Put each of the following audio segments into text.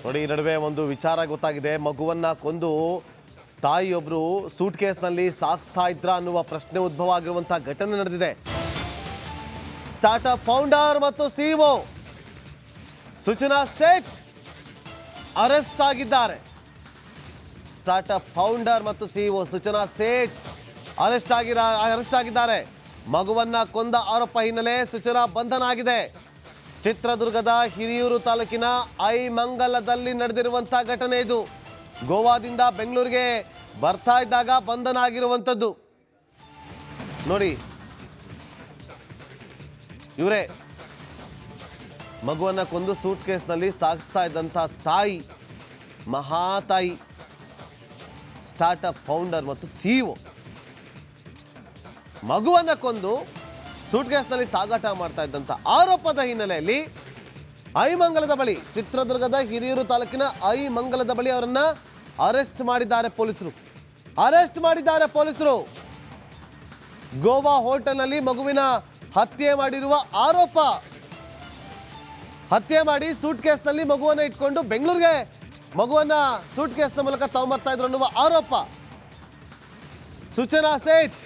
ನೋಡಿ, ಈ ನಡುವೆ ಒಂದು ವಿಚಾರ ಗೊತ್ತಾಗಿದೆ. ಮಗುವನ್ನ ಕೊಂದು ತಾಯಿಯೊಬ್ರು ಸೂಟ್ ಕೇಸ್ನಲ್ಲಿ ಸಾಗಿಸ್ತಾ ಇದ್ರ ಅನ್ನುವ ಪ್ರಶ್ನೆ ಉದ್ಭವ ಆಗಿರುವಂತಹ ಘಟನೆ ನಡೆದಿದೆ. ಸ್ಟಾರ್ಟ್ಅಪ್ ಫೌಂಡರ್ ಮತ್ತು ಸಿಇಒ ಸೂಚನಾ ಸೇಠ್ ಅರೆಸ್ಟ್ ಆಗಿದ್ದಾರೆ. ಸ್ಟಾರ್ಟ್ಅಪ್ ಫೌಂಡರ್ ಮತ್ತು ಸಿಇಒ ಸೂಚನಾ ಸೇಠ್ ಅರೆಸ್ಟ್ ಆಗಿದ್ದಾರೆ. ಮಗುವನ್ನ ಕೊಂದ ಆರೋಪ ಹಿನ್ನೆಲೆ ಸೂಚನಾ ಬಂಧನ ಆಗಿದೆ. ಚಿತ್ರದುರ್ಗದ ಹಿರಿಯೂರು ತಾಲೂಕಿನ ಐಮಂಗಲದಲ್ಲಿ ನಡೆದಿರುವಂತಹ ಘಟನೆ ಇದು. ಗೋವಾದಿಂದ ಬೆಂಗಳೂರಿಗೆ ಬರ್ತಾ ಇದ್ದಾಗ ಬಂಧನ ಆಗಿರುವಂಥದ್ದು. ನೋಡಿ, ಇವರೇ ಮಗುವನ್ನ ಕೊಂದು ಸೂಟ್ ಕೇಸ್ನಲ್ಲಿ ಸಾಗಿಸ್ತಾ ಇದ್ದಂಥ ತಾಯಿ, ಮಹಾತಾಯಿ, ಸ್ಟಾರ್ಟ್ಅಪ್ ಫೌಂಡರ್ ಮತ್ತು ಸಿಇಒ. ಮಗುವನ್ನ ಕೊಂದು ಸೂಟ್ ಕೇಸ್ನಲ್ಲಿ ಸಾಗಾಟ ಮಾಡ್ತಾ ಇದ್ದಂಥ ಆರೋಪದ ಹಿನ್ನೆಲೆಯಲ್ಲಿ ಐಮಂಗಲದ ಬಳಿ, ಚಿತ್ರದುರ್ಗದ ಹಿರಿಯೂರು ತಾಲೂಕಿನ ಐಮಂಗಲದ ಬಳಿ ಅವರನ್ನ ಅರೆಸ್ಟ್ ಮಾಡಿದ್ದಾರೆ ಪೊಲೀಸರು. ಗೋವಾ ಹೋಟೆಲ್ನಲ್ಲಿ ಮಗುವಿನ ಹತ್ಯೆ ಮಾಡಿರುವ ಆರೋಪ. ಹತ್ಯೆ ಮಾಡಿ ಸೂಟ್ ಕೇಸ್ನಲ್ಲಿ ಮಗುವನ್ನ ಇಟ್ಕೊಂಡು ಬೆಂಗಳೂರಿಗೆ ಮಗುವನ್ನ ಸೂಟ್ ಕೇಸ್ನ ಮೂಲಕ ತಗೊಂಬರ್ತಾ ಇದ್ರು ಅನ್ನುವ ಆರೋಪ. ಸೂಚನಾ ಸೇಠ್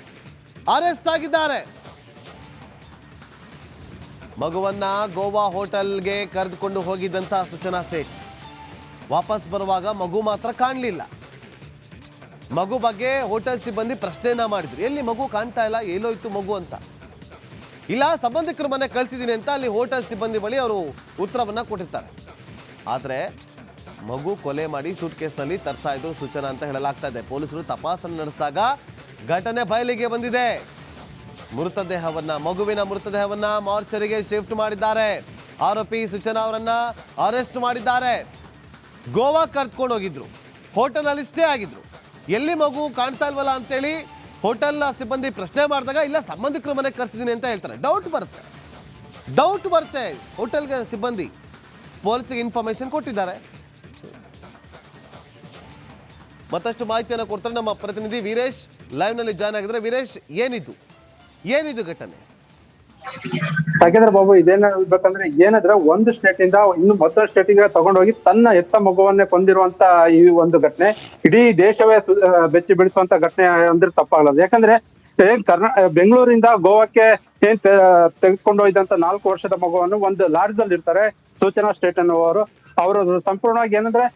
ಅರೆಸ್ಟ್ ಆಗಿದ್ದಾರೆ. ಮಗುವನ್ನ ಗೋವಾ ಹೋಟೆಲ್ಗೆ ಕರೆದುಕೊಂಡು ಹೋಗಿದ್ದಂತ ಸೂಚನಾ ಸೇಠ್ ವಾಪಸ್ ಬರುವಾಗ ಮಗು ಮಾತ್ರ ಕಾಣಲಿಲ್ಲ. ಮಗು ಬಗ್ಗೆ ಹೋಟೆಲ್ ಸಿಬ್ಬಂದಿ ಪ್ರಶ್ನೆಯನ್ನ ಮಾಡಿದ್ರು. ಎಲ್ಲಿ ಮಗು ಕಾಣ್ತಾ ಇಲ್ಲ, ಎಲ್ಲೋಯ್ತು ಮಗು ಅಂತ. ಇಲ್ಲ, ಸಂಬಂಧಿಕರ ಮನೆ ಕಳಿಸಿದ್ದೀನಿ ಅಂತ ಅಲ್ಲಿ ಹೋಟೆಲ್ ಸಿಬ್ಬಂದಿ ಬಳಿ ಅವರು ಉತ್ತರವನ್ನ ಕೊಟ್ಟಿರ್ತಾರೆ. ಆದರೆ ಮಗು ಕೊಲೆ ಮಾಡಿ ಸೂಟ್ ಕೇಸ್ನಲ್ಲಿ ತರ್ತಾ ಇದ್ರು ಸೂಚನಾ ಅಂತ ಹೇಳಲಾಗ್ತಾ ಇದೆ. ಪೊಲೀಸರು ತಪಾಸಣೆ ನಡೆಸಿದಾಗ ಘಟನೆ ಬಯಲಿಗೆ ಬಂದಿದೆ. ಮಗುವಿನ ಮೃತದೇಹವನ್ನ ಮಾರ್ಚರಿಗೆ ಶಿಫ್ಟ್ ಮಾಡಿದ್ದಾರೆ. ಆರೋಪಿ ಸೂಚನಾ ಅವರನ್ನ ಅರೆಸ್ಟ್ ಮಾಡಿದ್ದಾರೆ. ಗೋವಾ ಕರ್ಕೊಂಡು ಹೋಗಿದ್ರು, ಹೋಟೆಲ್ನಲ್ಲಿ ಸ್ಟೇ ಆಗಿದ್ರು. ಎಲ್ಲಿ ಮಗು ಕಾಣ್ತಾ ಇಲ್ವಲ್ಲ ಅಂತೇಳಿ ಹೋಟೆಲ್ನ ಸಿಬ್ಬಂದಿ ಪ್ರಶ್ನೆ ಮಾಡಿದಾಗ ಇಲ್ಲ, ಸಂಬಂಧಿಕರ ಮನೆಗೆ ಕರ್ತಿದ್ದೀನಿ ಅಂತ ಹೇಳ್ತಾರೆ. ಡೌಟ್ ಬರುತ್ತೆ. ಹೋಟೆಲ್ಗೆ ಸಿಬ್ಬಂದಿ ಪೊಲೀಸ್ಗೆ ಇನ್ಫಾರ್ಮೇಶನ್ ಕೊಟ್ಟಿದ್ದಾರೆ. ಮತ್ತಷ್ಟು ಮಾಹಿತಿಯನ್ನು ಕೊಡ್ತಾರೆ ನಮ್ಮ ಪ್ರತಿನಿಧಿ ವೀರೇಶ್ ಲೈವ್ ನಲ್ಲಿ ಜಾಯ್ನ್ ಆಗಿದ್ರೆ. ವೀರೇಶ್, ಏನಿದು ಘಟನೆ? ಯಾಕೆಂದ್ರೆ ಬಾಬು, ಇದೇನ ಹೇಳ್ಬೇಕಂದ್ರೆ ಏನಂದ್ರೆ ಒಂದು ಸ್ಟೇಟ್ ಇಂದ ಇನ್ನು ಮತ್ತೊಂದು ಸ್ಟೇಟಿಗೆ ತಗೊಂಡೋಗಿ ತನ್ನ ಎತ್ತ ಮಗುವನ್ನೇ ಕೊಂದಿರುವಂತ ಈ ಒಂದು ಘಟನೆ ಇಡೀ ದೇಶವೇ ಬೆಚ್ಚಿ ಬೀಳಿಸುವಂತ ಘಟನೆ ಅಂದ್ರೆ ತಪ್ಪಾಗಲ್ಲ. ಯಾಕಂದ್ರೆ ಬೆಂಗಳೂರಿಂದ ಗೋವಾಕ್ಕೆ ತೆಗೆದುಕೊಂಡೋಗಿದ್ದಂತ 4 ವರ್ಷದ ಮಗುವನ್ನು ಒಂದು ಲಾಡ್ಜ್ ಅಲ್ಲಿ ಇರ್ತಾರೆ ಸೂಚನಾ ಸ್ಟೇಟ್ ಅನ್ನುವರು. ಅವರು ಸಂಪೂರ್ಣವಾಗಿ ಏನಂದ್ರೆ